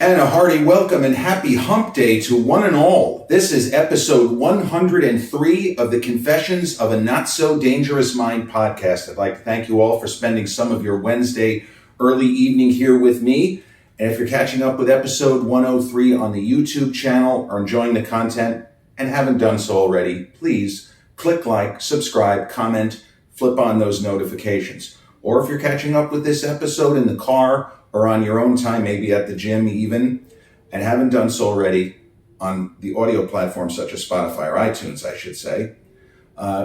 And a hearty welcome and happy hump day to one and all. This is episode 103 of the Confessions of a Not So Dangerous Mind podcast. I'd like to thank you all for spending some of your Wednesday early evening here with me. And if you're catching up with episode 103 on the YouTube channel or enjoying the content and haven't done so already, please click like, subscribe, comment, flip on those notifications. Or if you're catching up with this episode in the car or on your own time, maybe at the gym even, and haven't done so already on the audio platforms such as Spotify or iTunes, I should say,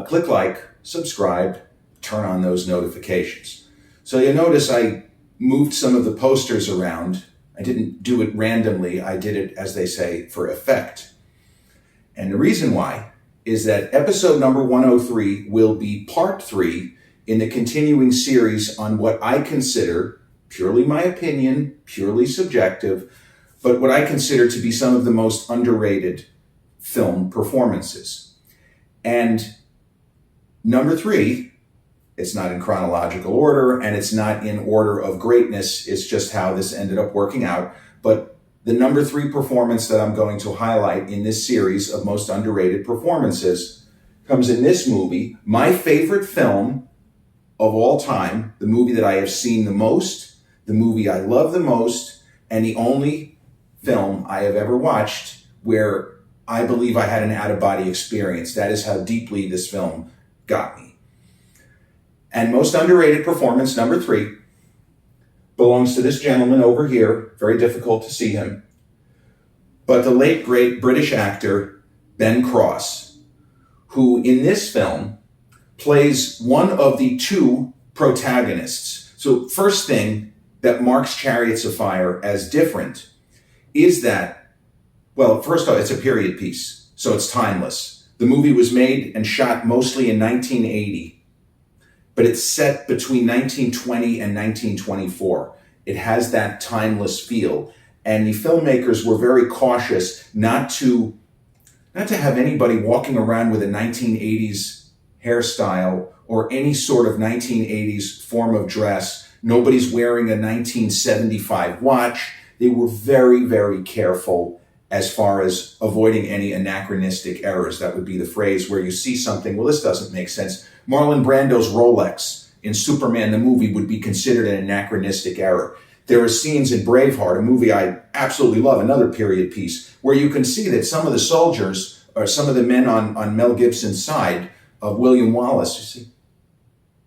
click like, subscribe, turn on those notifications. So you'll notice I moved some of the posters around. I didn't do it randomly. I did it, as they say, for effect. And the reason why is that episode number 103 will be part 3 in the continuing series on what I consider, purely my opinion, purely subjective, but what I consider to be some of the most underrated film performances. And number 3, it's not in chronological order and it's not in order of greatness. It's just how this ended up working out. But the number 3 performance that I'm going to highlight in this series of most underrated performances comes in this movie, my favorite film of all time, the movie that I have seen the most, the movie I love the most, and the only film I have ever watched where I believe I had an out-of-body experience. That is how deeply this film got me. And most underrated performance, number 3, belongs to this gentleman over here. Very difficult to see him. But the late, great British actor, Ben Cross, who in this film plays one of the 2 protagonists. So first thing that marks Chariots of Fire as different is that, well, first off, it's a period piece, so it's timeless. The movie was made and shot mostly in 1980, but it's set between 1920 and 1924. It has that timeless feel, and the filmmakers were very cautious not to have anybody walking around with a 1980s hairstyle or any sort of 1980s form of dress. Nobody's wearing a 1975 watch. They were very, very careful as far as avoiding any anachronistic errors. That would be the phrase where you see something, well, this doesn't make sense. Marlon Brando's Rolex in Superman the movie would be considered an anachronistic error. There are scenes in Braveheart, a movie I absolutely love, another period piece, where you can see that some of the soldiers, or some of the men on Mel Gibson's side of William Wallace, you see,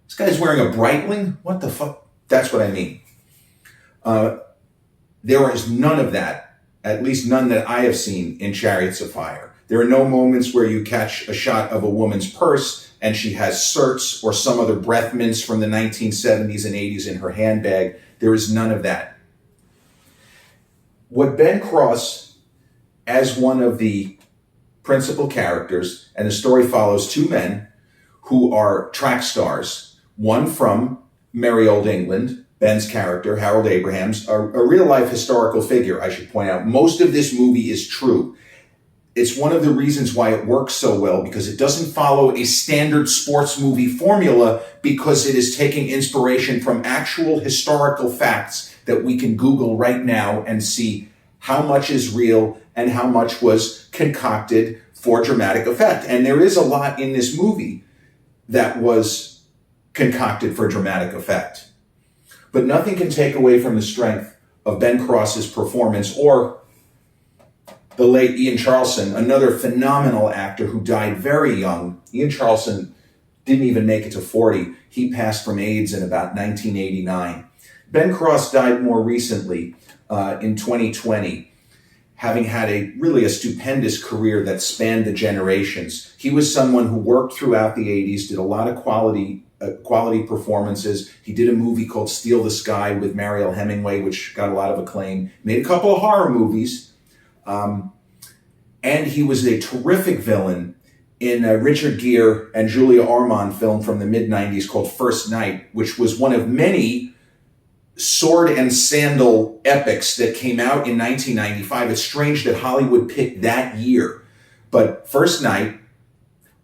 this guy's wearing a Breitling? What the fuck? That's what I mean. There is none of that, at least none that I have seen in Chariots of Fire. There are no moments where you catch a shot of a woman's purse and she has certs or some other breath mints from the 1970s and 80s in her handbag. There is none of that. What Ben Cross, as one of the principal characters, and the story follows 2 men who are track stars, one from merry old England, Ben's character, Harold Abrahams, a real-life historical figure, I should point out. Most of this movie is true. It's one of the reasons why it works so well, because it doesn't follow a standard sports movie formula, because it is taking inspiration from actual historical facts that we can Google right now and see how much is real and how much was concocted for dramatic effect. And there is a lot in this movie that was concocted for dramatic effect. But nothing can take away from the strength of Ben Cross's performance, or the late Ian Charleson, another phenomenal actor who died very young. Ian Charleson didn't even make it to 40. He passed from AIDS in about 1989. Ben Cross died more recently in 2020, having had a stupendous career that spanned the generations. He was someone who worked throughout the 80s, did a lot of quality performances. He did a movie called Steal the Sky with Mariel Hemingway, which got a lot of acclaim. Made a couple of horror movies. And he was a terrific villain in a Richard Gere and Julia Ormond film from the mid-90s called First Night, which was one of many sword and sandal epics that came out in 1995. It's strange that Hollywood picked that year. But First Night,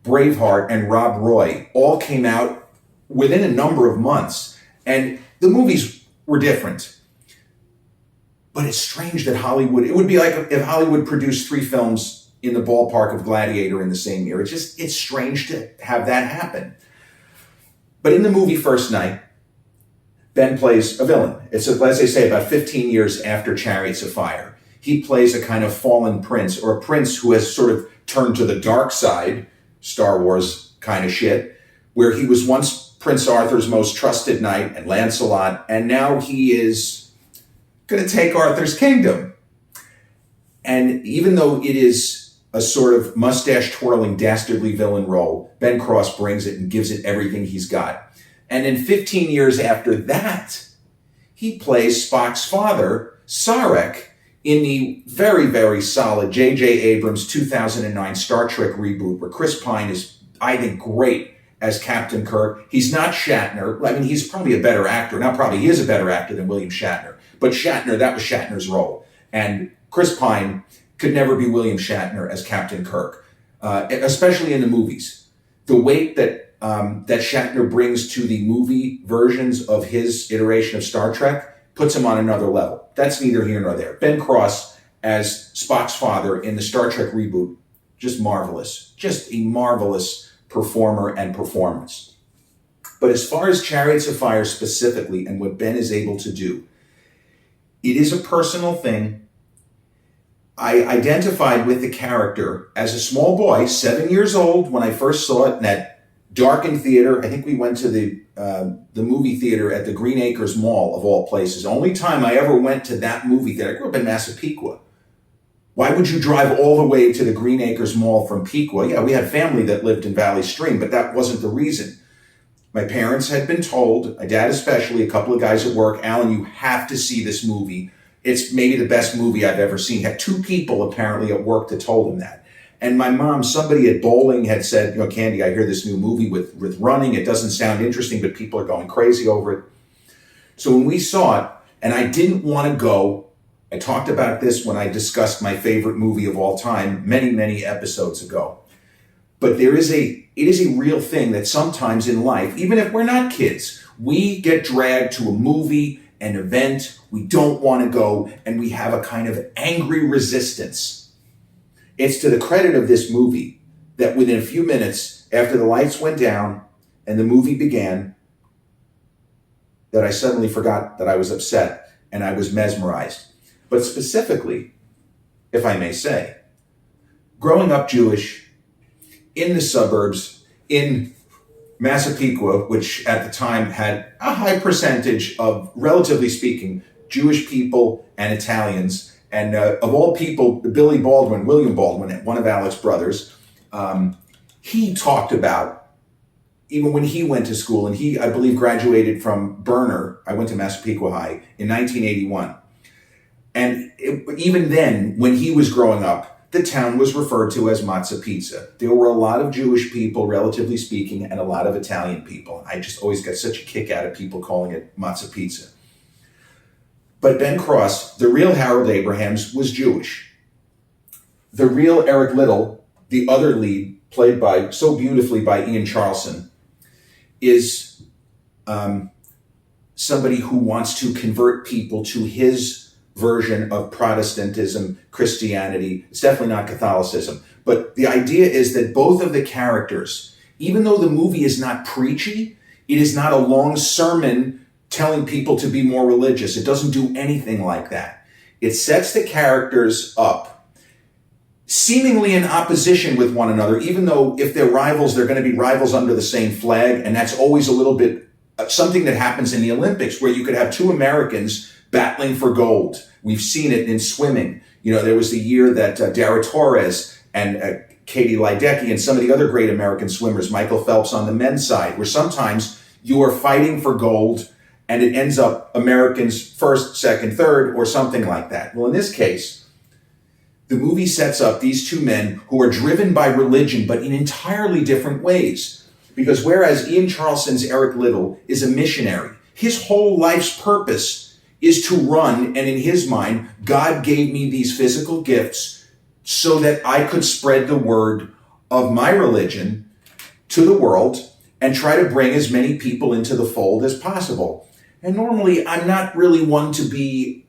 Braveheart, and Rob Roy all came out within a number of months. And the movies were different. But it's strange that Hollywood, it would be like if Hollywood produced 3 films in the ballpark of Gladiator in the same year. It's strange to have that happen. But in the movie First Night, Ben plays a villain. It's, as they say, about 15 years after Chariots of Fire. He plays a kind of fallen prince, or a prince who has sort of turned to the dark side, Star Wars kind of shit, where he was once Prince Arthur's most trusted knight and Lancelot, and now he is going to take Arthur's kingdom. And even though it is a sort of mustache-twirling, dastardly villain role, Ben Cross brings it and gives it everything he's got. And then 15 years after that, he plays Spock's father, Sarek, in the very, very solid J.J. Abrams 2009 Star Trek reboot, where Chris Pine is, I think, great as Captain Kirk. He's not Shatner. I mean, he's probably a better actor. Now, probably he is a better actor than William Shatner. But Shatner, that was Shatner's role. And Chris Pine could never be William Shatner as Captain Kirk, especially in the movies. The weight that Shatner brings to the movie versions of his iteration of Star Trek puts him on another level. That's neither here nor there. Ben Cross as Spock's father in the Star Trek reboot, just marvelous. Just a marvelous performer and performance. But as far as Chariots of Fire specifically and what Ben is able to do, it is a personal thing. I identified with the character as a small boy, 7 years old, when I first saw it in that darkened theater. I think we went to the movie theater at the Green Acres Mall, of all places. Only time I ever went to that movie theater. I grew up in Massapequa. Why would you drive all the way to the Green Acres Mall from Pequa? Yeah, we had family that lived in Valley Stream, but that wasn't the reason. My parents had been told, my dad especially, a couple of guys at work, Alan, you have to see this movie. It's maybe the best movie I've ever seen. Had 2 people apparently at work that told him that. And my mom, somebody at bowling had said, you know, Candy, I hear this new movie with running. It doesn't sound interesting, but people are going crazy over it. So when we saw it, and I didn't want to go, I talked about this when I discussed my favorite movie of all time many, many episodes ago. But it is a real thing that sometimes in life, even if we're not kids, we get dragged to a movie, an event, we don't want to go, and we have a kind of angry resistance. It's to the credit of this movie that within a few minutes after the lights went down and the movie began, that I suddenly forgot that I was upset and I was mesmerized. But specifically, if I may say, growing up Jewish in the suburbs, in Massapequa, which at the time had a high percentage of, relatively speaking, Jewish people and Italians. And of all people, William Baldwin, one of Alec's brothers, he talked about, even when he went to school, and he, I believe, graduated from Berner. I went to Massapequa High in 1981. And even then, when he was growing up, the town was referred to as Matzah Pizza. There were a lot of Jewish people, relatively speaking, and a lot of Italian people. I just always got such a kick out of people calling it Matzah Pizza. But Ben Cross, the real Harold Abrahams, was Jewish. The real Eric Liddell, the other lead, played by so beautifully by Ian Charleson, is somebody who wants to convert people to his version of Protestantism, Christianity. It's definitely not Catholicism. But the idea is that both of the characters, even though the movie is not preachy, it is not a long sermon telling people to be more religious. It doesn't do anything like that. It sets the characters up seemingly in opposition with one another, even though if they're rivals, they're going to be rivals under the same flag. And that's always a little bit something that happens in the Olympics, where you could have 2 Americans battling for gold. We've seen it in swimming. You know, there was the year that Dara Torres and Katie Ledecky and some of the other great American swimmers, Michael Phelps on the men's side, where sometimes you are fighting for gold and it ends up Americans first, second, third, or something like that. Well, in this case, the movie sets up these 2 men who are driven by religion, but in entirely different ways. Because whereas Ian Charleson's Eric Liddell is a missionary, his whole life's purpose is to run, and in his mind, God gave me these physical gifts so that I could spread the word of my religion to the world and try to bring as many people into the fold as possible. And normally, I'm not really one to be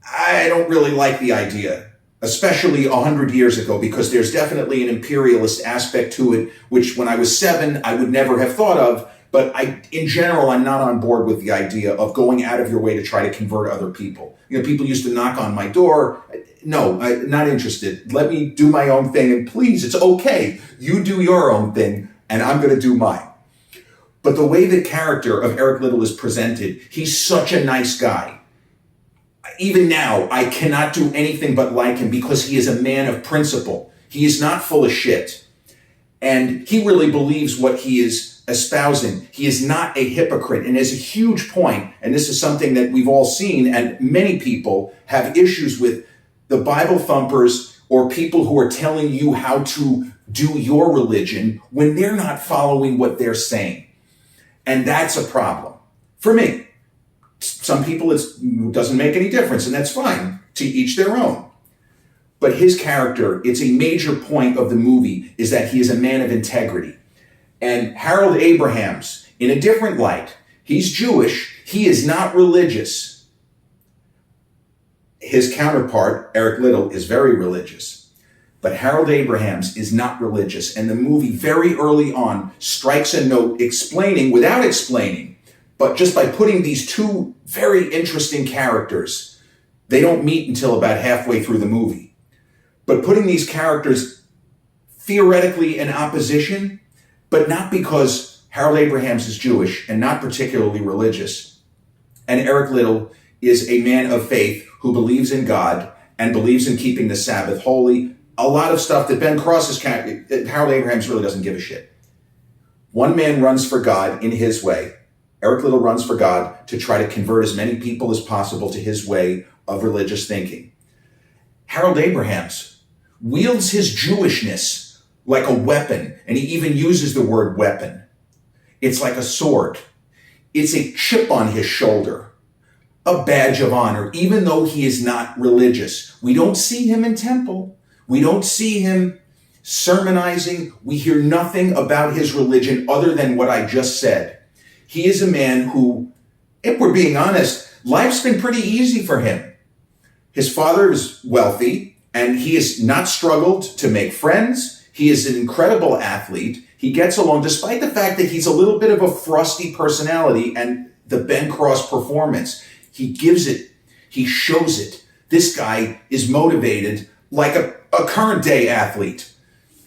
I don't really like the idea, especially 100 years ago, because there's definitely an imperialist aspect to it, which when I was 7, I would never have thought of. But in general, I'm not on board with the idea of going out of your way to try to convert other people. People used to knock on my door. No, I'm not interested. Let me do my own thing. And please, it's okay. You do your own thing, and I'm going to do mine. But the way the character of Eric Liddell is presented, he's such a nice guy. Even now, I cannot do anything but like him because he is a man of principle. He is not full of shit. And he really believes what he is espousing. He is not a hypocrite. And there's a huge point, and this is something that we've all seen, and many people have issues with the Bible thumpers or people who are telling you how to do your religion when they're not following what they're saying. And that's a problem for me. Some people, it doesn't make any difference, and that's fine. To each their own. But his character, it's a major point of the movie, is that he is a man of integrity. And Harold Abrahams, in a different light, he's Jewish, he is not religious. His counterpart, Eric Liddell, is very religious. But Harold Abrahams is not religious. And the movie very early on strikes a note explaining, without explaining, but just by putting these two very interesting characters, they don't meet until about halfway through the movie. But putting these characters theoretically in opposition, but not because Harold Abrahams is Jewish and not particularly religious. And Eric Liddell is a man of faith who believes in God and believes in keeping the Sabbath holy. A lot of stuff that Ben Cross's character, Harold Abrahams really doesn't give a shit. One man runs for God in his way. Eric Liddell runs for God to try to convert as many people as possible to his way of religious thinking. Harold Abrahams wields his Jewishness like a weapon, and he even uses the word weapon. It's like a sword. It's a chip on his shoulder, a badge of honor, even though he is not religious. We don't see him in temple. We don't see him sermonizing. We hear nothing about his religion other than what I just said. He is a man who, if we're being honest, life's been pretty easy for him. His father is wealthy, and he has not struggled to make friends. He is an incredible athlete. He gets along, despite the fact that he's a little bit of a frosty personality, and the Ben Cross performance, he gives it, he shows it. This guy is motivated like a current day athlete.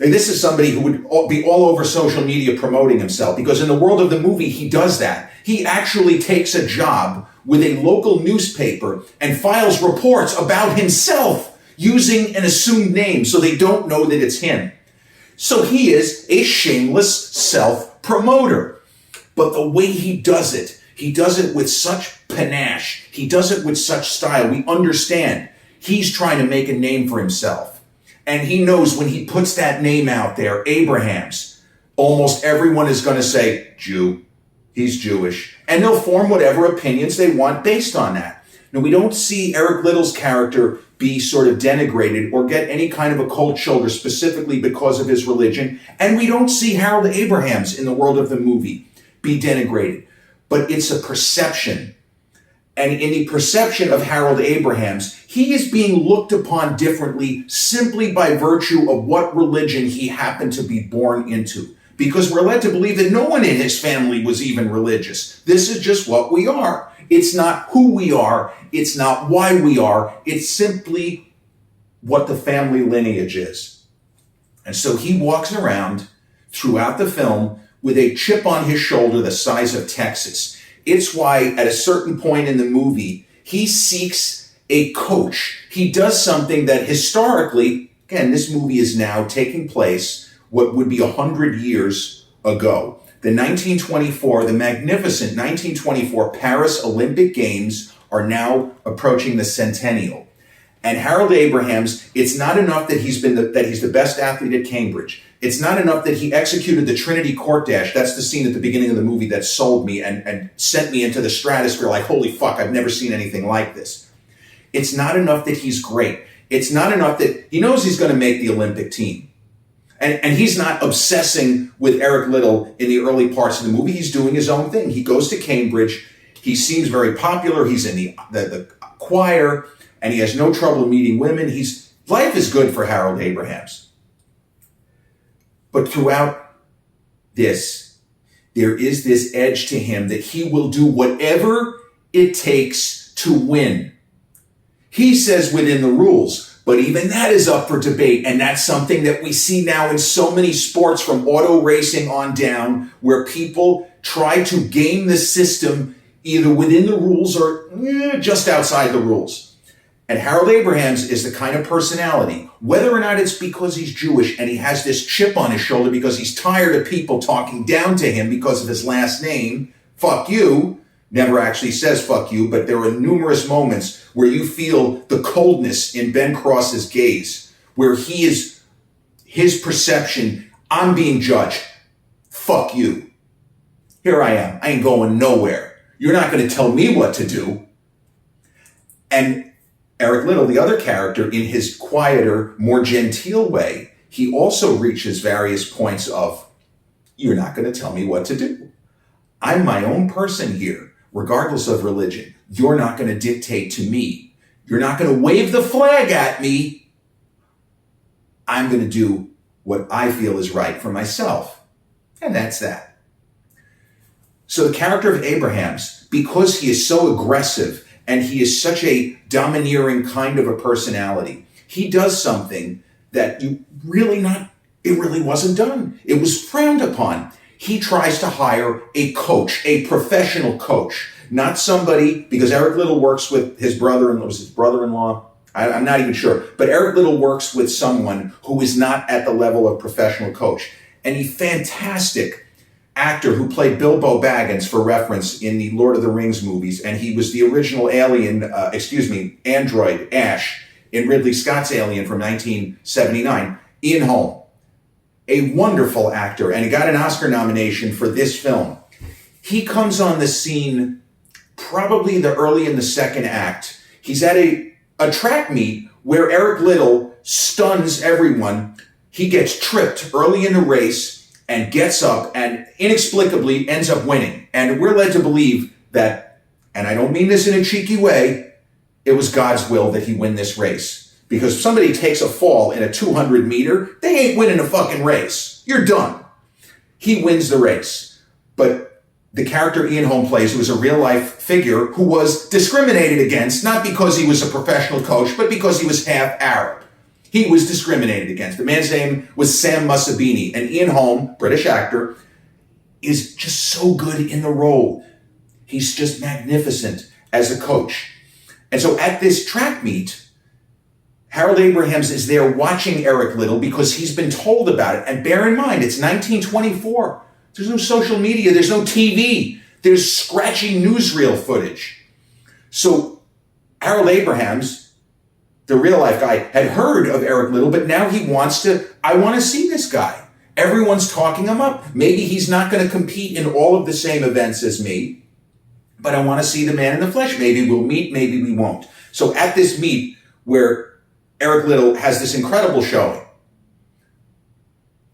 And this is somebody who would be all over social media promoting himself, because in the world of the movie, he does that. He actually takes a job with a local newspaper and files reports about himself using an assumed name so they don't know that it's him. So he is a shameless self-promoter. But the way he does it with such panache. He does it with such style. We understand he's trying to make a name for himself. And he knows when he puts that name out there, Abrahams, almost everyone is going to say, Jew, he's Jewish. And they'll form whatever opinions they want based on that. Now, we don't see Eric Liddell's character be sort of denigrated or get any kind of a cold shoulder specifically because of his religion. And we don't see Harold Abrahams in the world of the movie be denigrated. But it's a perception. And in the perception of Harold Abrahams, he is being looked upon differently simply by virtue of what religion he happened to be born into. Because we're led to believe that no one in his family was even religious. This is just what we are. It's not who we are. It's not why we are. It's simply what the family lineage is. And so he walks around throughout the film with a chip on his shoulder the size of Texas. It's why at a certain point in the movie, he seeks a coach. He does something that historically, again, this movie is now taking place what would be 100 years ago. The magnificent 1924 Paris Olympic Games are now approaching the centennial. And Harold Abrahams, it's not enough that he's the best athlete at Cambridge. It's not enough that he executed the Trinity Court Dash. That's the scene at the beginning of the movie that sold me and sent me into the stratosphere like, holy fuck, I've never seen anything like this. It's not enough that he's great. It's not enough that he knows he's going to make the Olympic team. And he's not obsessing with Eric Liddell in the early parts of the movie. He's doing his own thing. He goes to Cambridge. He seems very popular. He's in the choir. and he has no trouble meeting women. Life is good for Harold Abrahams. But throughout this, there is this edge to him that he will do whatever it takes to win. He says within the rules, but even that is up for debate. And that's something that we see now in so many sports from auto racing on down, where people try to game the system either within the rules or just outside the rules. And Harold Abrahams is the kind of personality, whether or not it's because he's Jewish and he has this chip on his shoulder because he's tired of people talking down to him because of his last name, fuck you, never actually says fuck you, but there are numerous moments where you feel the coldness in Ben Cross's gaze, where his perception, I'm being judged, fuck you. Here I am, I ain't going nowhere. You're not going to tell me what to do. And Eric Liddell, the other character, in his quieter, more genteel way, he also reaches various points of, you're not going to tell me what to do. I'm my own person here, regardless of religion. You're not going to dictate to me. You're not going to wave the flag at me. I'm going to do what I feel is right for myself. And that's that. So the character of Abrahams, because he is so aggressive and he is such a domineering kind of a personality, he does something that it really wasn't done. It was frowned upon. He tries to hire a coach, a professional coach, not somebody, because Eric Liddell works with his brother-in-law, I'm not even sure, but Eric Liddell works with someone who is not at the level of professional coach. And a fantastic actor who played Bilbo Baggins, for reference, in the Lord of the Rings movies, and he was the original android Ash in Ridley Scott's Alien from 1979, Ian Holm. A wonderful actor, and he got an Oscar nomination for this film. He comes on the scene probably early in the second act. He's at a track meet where Eric Liddell stuns everyone. He gets tripped early in the race and gets up and inexplicably ends up winning. And we're led to believe that, and I don't mean this in a cheeky way, it was God's will that he win this race. Because if somebody takes a fall in a 200 meter, they ain't winning a fucking race. You're done. He wins the race. But the character Ian Holm plays, who is a real life figure who was discriminated against, not because he was a professional coach, but because he was half Arab. He was discriminated against. The man's name was Sam Mussabini, and Ian Holm, British actor, is just so good in the role. He's just magnificent as a coach. And so at this track meet, Harold Abrahams is there watching Eric Liddell because he's been told about it. And bear in mind, it's 1924. There's no social media. There's no TV. There's scratchy newsreel footage. So Harold Abrahams, the real life guy, had heard of Eric Liddell, but now he I want to see this guy. Everyone's talking him up. Maybe he's not going to compete in all of the same events as me, but I want to see the man in the flesh. Maybe we'll meet, maybe we won't. So at this meet where Eric Liddell has this incredible showing,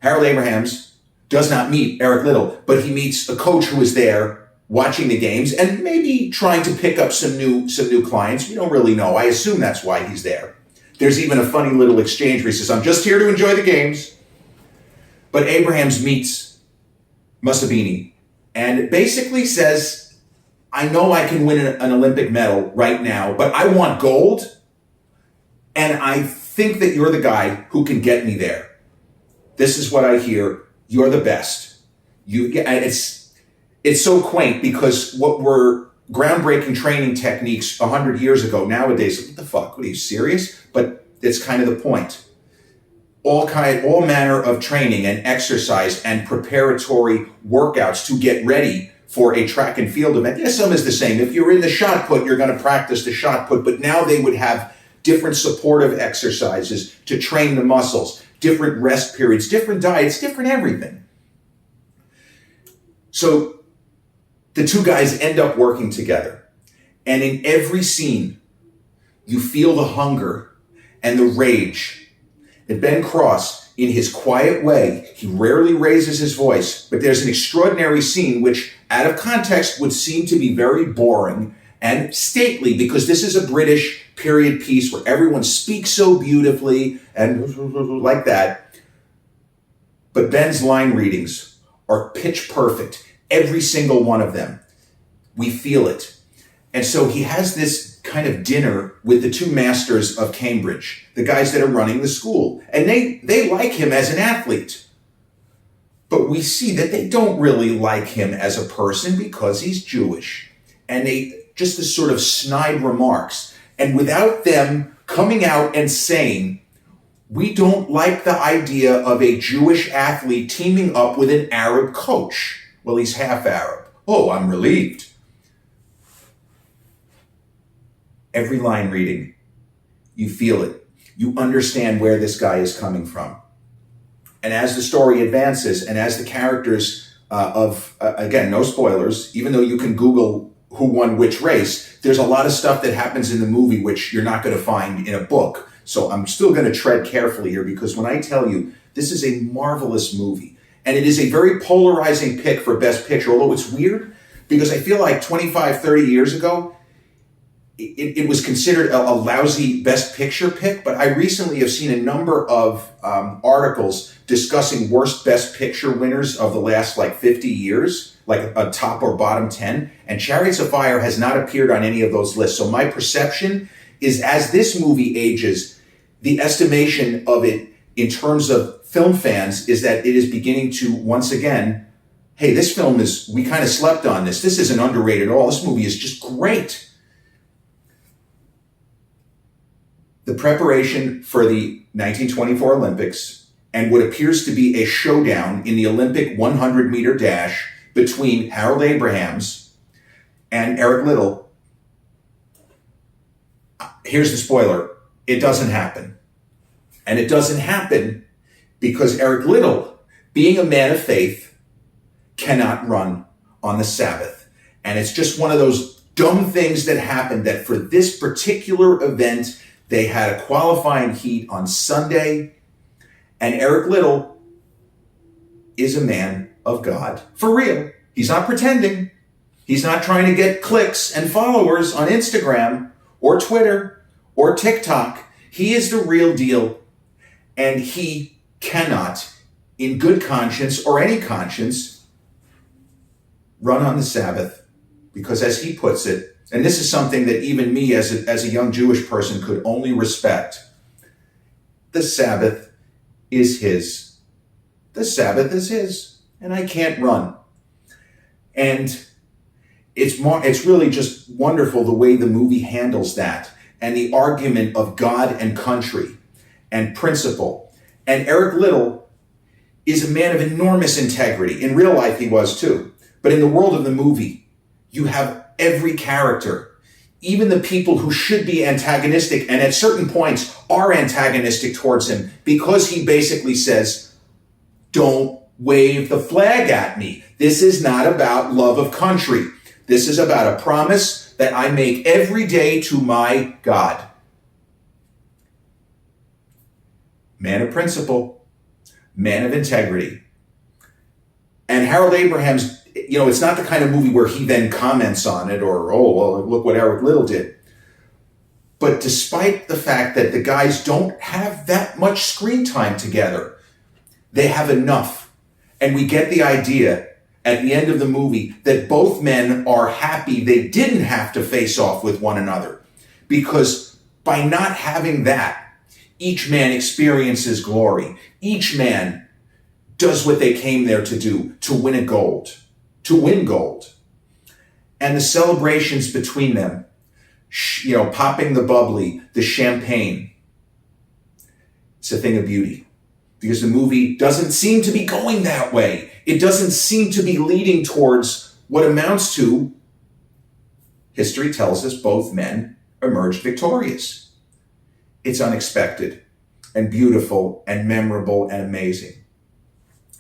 Harold Abrahams does not meet Eric Liddell, but he meets a coach who is there watching the games and maybe trying to pick up some new clients. We don't really know. I assume that's why he's there. There's even a funny little exchange where he says, I'm just here to enjoy the games. But Abrahams meets Mussabini and basically says, I know I can win an Olympic medal right now, but I want gold. And I think that you're the guy who can get me there. This is what I hear. You're the best. It's so quaint because what were groundbreaking training techniques 100 years ago, nowadays, what the fuck? What, are you serious? But it's kind of the point. All manner of training and exercise and preparatory workouts to get ready for a track and field event. Yes, some is the same. If you're in the shot put, you're going to practice the shot put, but now they would have different supportive exercises to train the muscles, different rest periods, different diets, different everything. So the two guys end up working together. And in every scene, you feel the hunger and the rage. And Ben Cross, in his quiet way, he rarely raises his voice, but there's an extraordinary scene which, out of context, would seem to be very boring and stately, because this is a British period piece where everyone speaks so beautifully and like that. But Ben's line readings are pitch perfect. Every single one of them. We feel it. And so he has this kind of dinner with the two masters of Cambridge, the guys that are running the school. And they like him as an athlete. But we see that they don't really like him as a person because he's Jewish. And just this sort of snide remarks. And without them coming out and saying, we don't like the idea of a Jewish athlete teaming up with an Arab coach. Well, he's half Arab. Oh, I'm relieved. Every line reading, you feel it. You understand where this guy is coming from. And as the story advances, and as the characters again, no spoilers, even though you can Google who won which race, there's a lot of stuff that happens in the movie which you're not going to find in a book. So I'm still going to tread carefully here, because when I tell you, this is a marvelous movie. And it is a very polarizing pick for Best Picture, although it's weird, because I feel like 25, 30 years ago, it was considered a lousy Best Picture pick, but I recently have seen a number of articles discussing worst Best Picture winners of the last 50 years, like a top or bottom 10, and Chariots of Fire has not appeared on any of those lists. So my perception is, as this movie ages, the estimation of it in terms of film fans is that it is beginning to, once again, hey, this film we kind of slept on this. This isn't underrated at all. This movie is just great. The preparation for the 1924 Olympics and what appears to be a showdown in the Olympic 100-meter dash between Harold Abrahams and Eric Liddell. Here's the spoiler. It doesn't happen. And it doesn't happen because Eric Liddell, being a man of faith, cannot run on the Sabbath. And it's just one of those dumb things that happened, that for this particular event, they had a qualifying heat on Sunday, and Eric Liddell is a man of God. For real. He's not pretending. He's not trying to get clicks and followers on Instagram or Twitter or TikTok. He is the real deal, and he cannot, in good conscience or any conscience, run on the Sabbath, because as he puts it, and this is something that even me as a young Jewish person could only respect, the Sabbath is his. The Sabbath is his, and I can't run. And it's really just wonderful the way the movie handles that, and the argument of God and country and principle. And Eric Liddell is a man of enormous integrity. In real life, he was too. But in the world of the movie, you have every character, even the people who should be antagonistic and at certain points are antagonistic towards him, because he basically says, don't wave the flag at me. This is not about love of country. This is about a promise that I make every day to my God. Man of principle, man of integrity. And Harold Abrahams, it's not the kind of movie where he then comments on it or, oh, well, look what Eric Liddell did. But despite the fact that the guys don't have that much screen time together, they have enough. And we get the idea at the end of the movie that both men are happy they didn't have to face off with one another. Because by not having that, each man experiences glory. Each man does what they came there to do, to win gold. And the celebrations between them, popping the bubbly, the champagne, it's a thing of beauty. Because the movie doesn't seem to be going that way. It doesn't seem to be leading towards what amounts to, history tells us both men emerged victorious. It's unexpected and beautiful and memorable and amazing.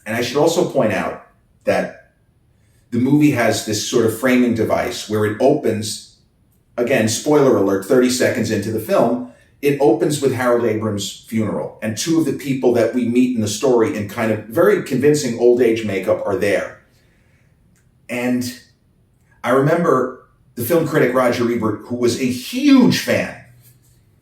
And I should also point out that the movie has this sort of framing device where it opens, again, spoiler alert, 30 seconds into the film, it opens with Harold Abrams' funeral. And two of the people that we meet in the story in kind of very convincing old age makeup are there. And I remember the film critic Roger Ebert, who was a huge fan,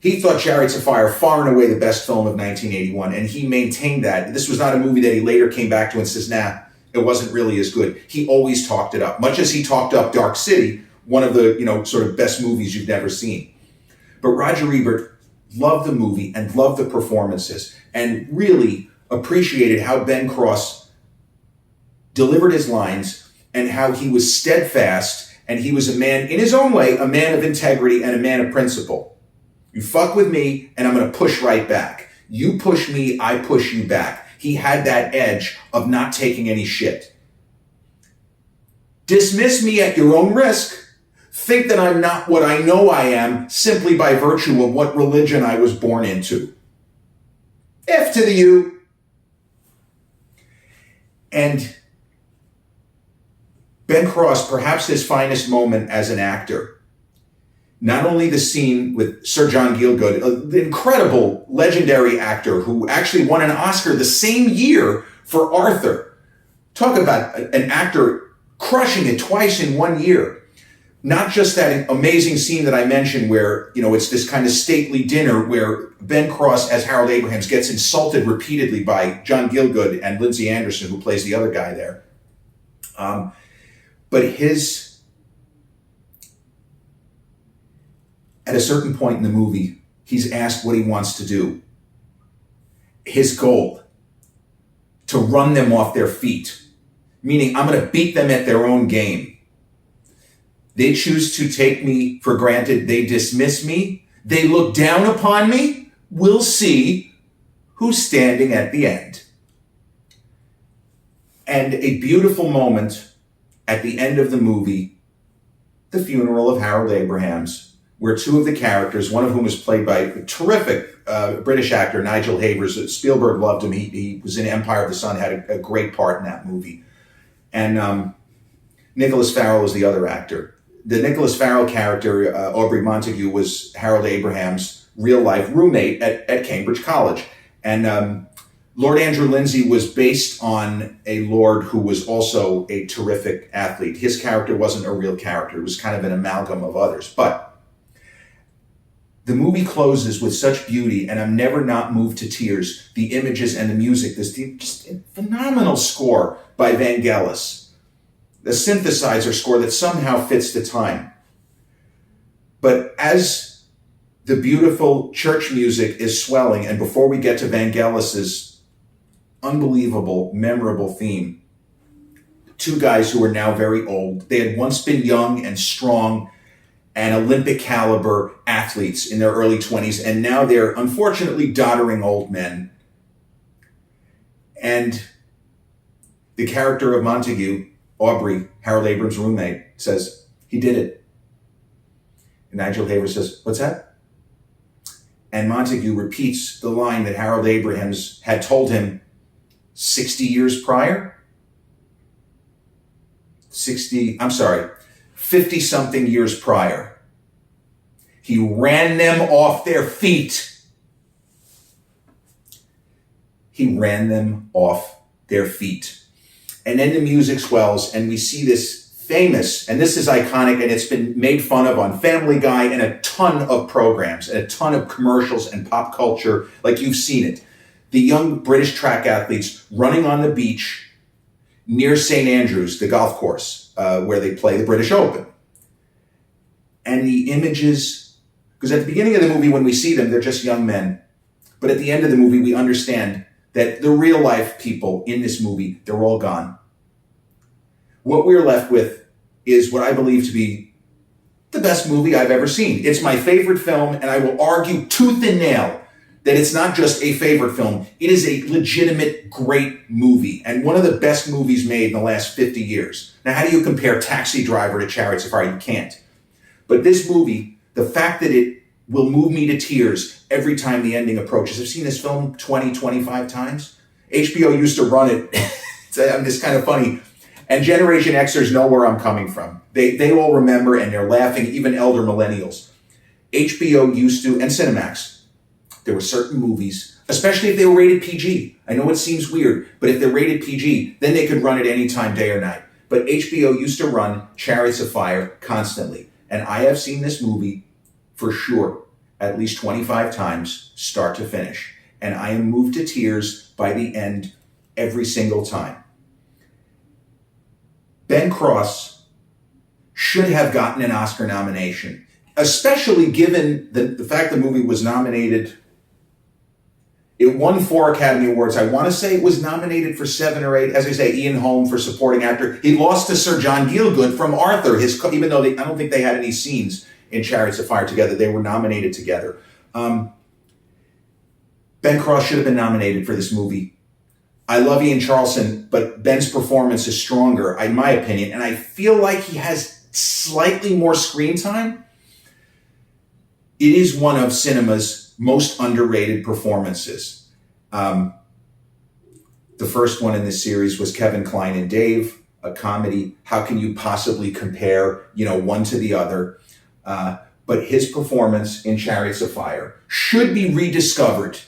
He thought Chariots of Fire far and away the best film of 1981, and he maintained that. This was not a movie that he later came back to and says, nah, it wasn't really as good. He always talked it up, much as he talked up Dark City, one of the, sort of best movies you've never seen. But Roger Ebert loved the movie and loved the performances and really appreciated how Ben Cross delivered his lines and how he was steadfast, and he was a man, in his own way, a man of integrity and a man of principle. You fuck with me, and I'm going to push right back. You push me, I push you back. He had that edge of not taking any shit. Dismiss me at your own risk. Think that I'm not what I know I am simply by virtue of what religion I was born into. F to the U. And Ben Cross, perhaps his finest moment as an actor, not only the scene with Sir John Gielgud, an incredible, legendary actor who actually won an Oscar the same year for Arthur. Talk about an actor crushing it twice in 1 year. Not just that amazing scene that I mentioned where, it's this kind of stately dinner where Ben Cross as Harold Abrahams gets insulted repeatedly by John Gielgud and Lindsay Anderson, who plays the other guy there. But at a certain point in the movie, he's asked what he wants to do. His goal, to run them off their feet, meaning I'm going to beat them at their own game. They choose to take me for granted. They dismiss me. They look down upon me. We'll see who's standing at the end. And a beautiful moment at the end of the movie, the funeral of Harold Abrahams, where two of the characters, one of whom was played by a terrific British actor, Nigel Havers. Spielberg loved him. He was in Empire of the Sun, had a great part in that movie. And Nicholas Farrell was the other actor. The Nicholas Farrell character, Aubrey Montague, was Harold Abrahams' real-life roommate at Cambridge College. And Lord Andrew Lindsay was based on a lord who was also a terrific athlete. His character wasn't a real character. It was kind of an amalgam of others. But the movie closes with such beauty, and I'm never not moved to tears. The images and the music, this just a phenomenal score by Vangelis. The synthesizer score that somehow fits the time. But as the beautiful church music is swelling, and before we get to Vangelis's unbelievable, memorable theme, two guys who are now very old, they had once been young and strong and Olympic caliber athletes in their early 20s, and now they're unfortunately doddering old men. And the character of Montague, Aubrey, Harold Abrams' roommate, says, he did it. And Nigel Havers says, what's that? And Montague repeats the line that Harold Abrahams had told him 60 years prior. 50-something years prior. He ran them off their feet. He ran them off their feet. And then the music swells, and we see this famous, and this is iconic, and it's been made fun of on Family Guy and a ton of programs, and a ton of commercials and pop culture, like you've seen it. The young British track athletes running on the beach near St. Andrews, the golf course, where they play the British Open. And the images, because at the beginning of the movie, when we see them, they're just young men. But at the end of the movie, we understand that the real life people in this movie, they're all gone. What we're left with is what I believe to be the best movie I've ever seen. It's my favorite film, and I will argue tooth and nail that it's not just a favorite film. It is a legitimate, great movie, and one of the best movies made in the last 50 years. Now, how do you compare Taxi Driver to Chariots of Fire? You can't. But this movie, the fact that it will move me to tears every time the ending approaches. I've seen this film 20, 25 times. HBO used to run it. It's kind of funny. And Generation Xers know where I'm coming from. They all remember, and they're laughing, even elder millennials. HBO used to, and Cinemax, there were certain movies, especially if they were rated PG. I know it seems weird, but if they're rated PG, then they could run it anytime, day or night. But HBO used to run Chariots of Fire constantly. And I have seen this movie for sure at least 25 times, start to finish. And I am moved to tears by the end every single time. Ben Cross should have gotten an Oscar nomination, especially given the fact the movie was nominated. It won 4 Academy Awards. I want to say it was nominated for 7 or 8. As I say, Ian Holm for supporting actor. He lost to Sir John Gielgud from Arthur. Even though I don't think they had any scenes in Chariots of Fire together, they were nominated together. Ben Cross should have been nominated for this movie. I love Ian Charleson, but Ben's performance is stronger, in my opinion, and I feel like he has slightly more screen time. It is one of cinema's most underrated performances. The first one in this series was Kevin Kline and Dave, a comedy. How can you possibly compare, one to the other? But his performance in Chariots of Fire should be rediscovered.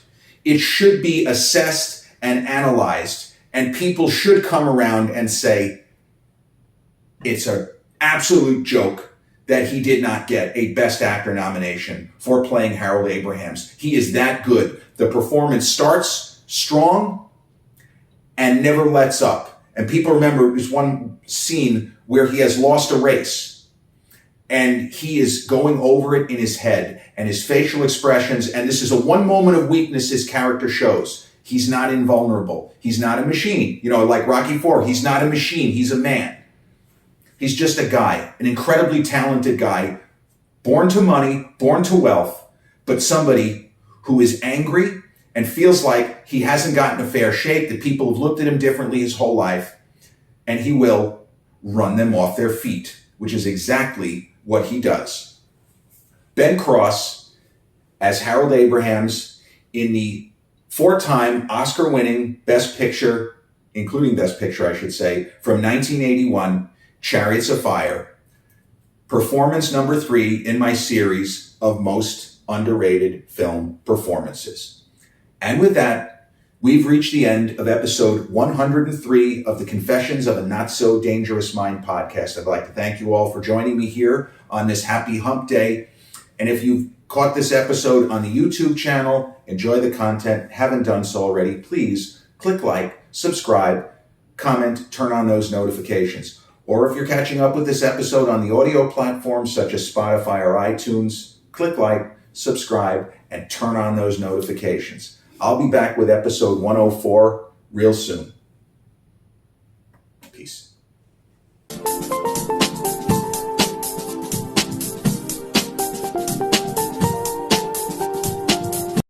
It should be assessed and analyzed, and people should come around and say, it's an absolute joke that he did not get a Best Actor nomination for playing Harold Abrahams. He is that good. The performance starts strong and never lets up. And people remember there's one scene where he has lost a race and he is going over it in his head and his facial expressions. And this is a one moment of weakness his character shows. He's not invulnerable. He's not a machine. Like Rocky IV, he's not a machine. He's a man. He's just a guy, an incredibly talented guy, born to money, born to wealth, but somebody who is angry and feels like he hasn't gotten a fair shake, that people have looked at him differently his whole life, and he will run them off their feet, which is exactly what he does. Ben Cross as Harold Abrahams in the 4-time Oscar-winning Best Picture, including Best Picture, I should say, from 1981, Chariots of Fire. Performance number 3 in my series of most underrated film performances. And with that, we've reached the end of episode 103 of the Confessions of a Not So Dangerous Mind podcast. I'd like to thank you all for joining me here on this happy hump day. And if you've caught this episode on the YouTube channel, enjoy the content, haven't done so already, please click like, subscribe, comment, turn on those notifications. Or if you're catching up with this episode on the audio platforms such as Spotify or iTunes, click like, subscribe, and turn on those notifications. I'll be back with episode 104 real soon.